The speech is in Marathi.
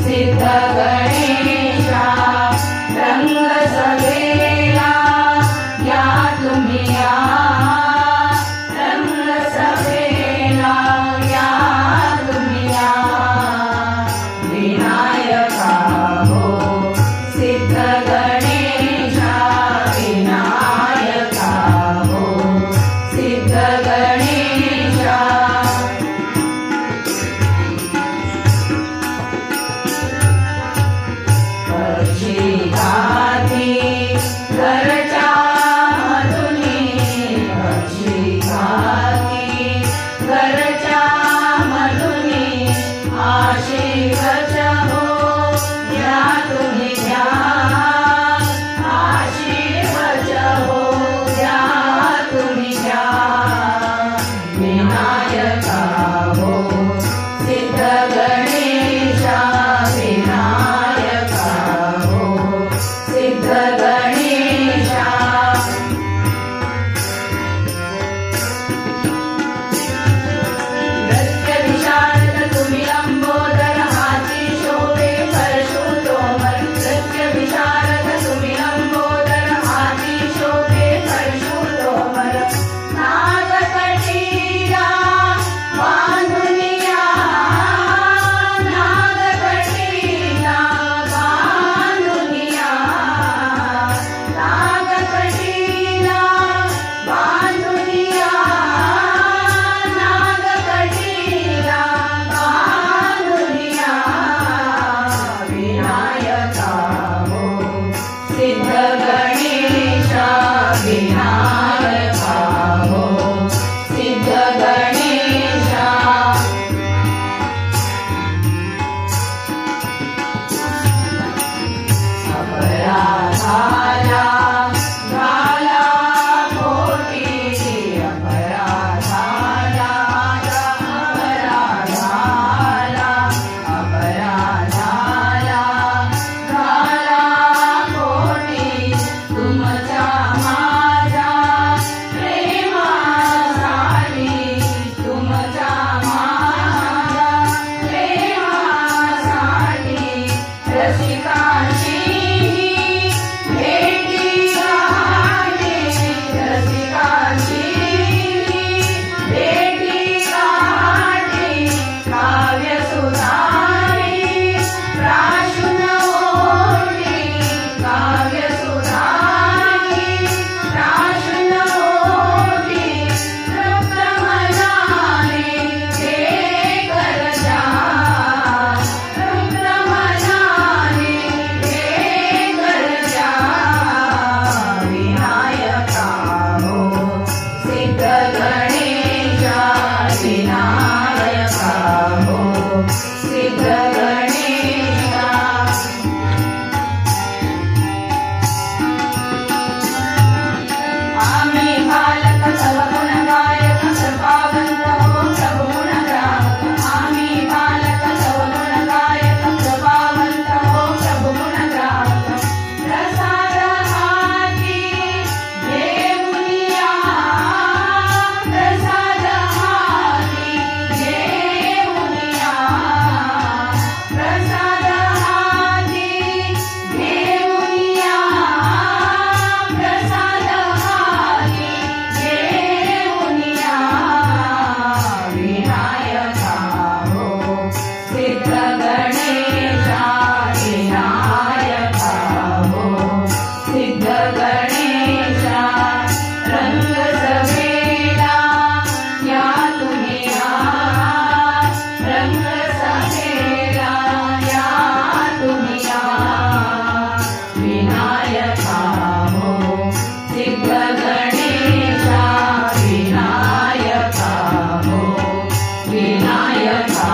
सिद्ध गणेशा रंग सगळेला या तुम्ही या रंग सगळेला या तुम्ही या विनायका हो सिद्ध गणेशा विनायका हो सिद्ध गणेशा पक्षी घरच्या मधुनी पक्षी घरच्या मधुनी आशीर्वाद हो या तुम्ही घ्या आशीर्वाद हो या तुम्ही घ्या विनायका हो सिद्ध गणेशा विनायका हो सिद्ध गणेशा नृत्य विशारद तुम्ही लंबोदर हाती शोभे परशुतोमर नृत्य विशारद तुम्ही लंबोदर हाती शोभे परशुतोमर नागकटीला बांधुनिया नागकटीला बांधुनिया नागकटीला बांधुनिया नागकटीला बांधुनिया विनायका हो सिद्ध गणेशा विनायका हो सिद्ध गणेशा अपराधाला घाला पोटी अपराधाला अपराधाला घाला पोटी तुमच्या माझ्या प्रेमासाठी तुमच्या माझ्या प्रेमासाठी रसिकांची भेटी गाठी रसिकांची भेटी गाठी काव्य सुधारी प्राशुन ओढी काव्य सुधारी प्राशुन ओढी तृप्त मनाने हे करजा तृप्त मनाने हे करजा विनायका हो सिद्ध गणेशा विनायका हो सिद्ध गणेशा आम्ही बालक तव गुण गायक कृपावंत हो प्रभु गुण ग्राहक आम्ही बालक तव गुण गायक कृपावंत हो प्रभु गुण ग्राहक प्रसाद हाती घेऊनिया प्रसाद हाती घेऊनिया प्रसाद हाती घेऊनिया प्रसाद हाती घेऊनिया विनायका हो सिद्ध गणेशा विनायका हो सिद्ध गणेशा रंग सगळेला या तुम्ही या रंग सगळेला या तुम्ही या विनायका हो सिद्ध गणेशा विनायका हो विनायका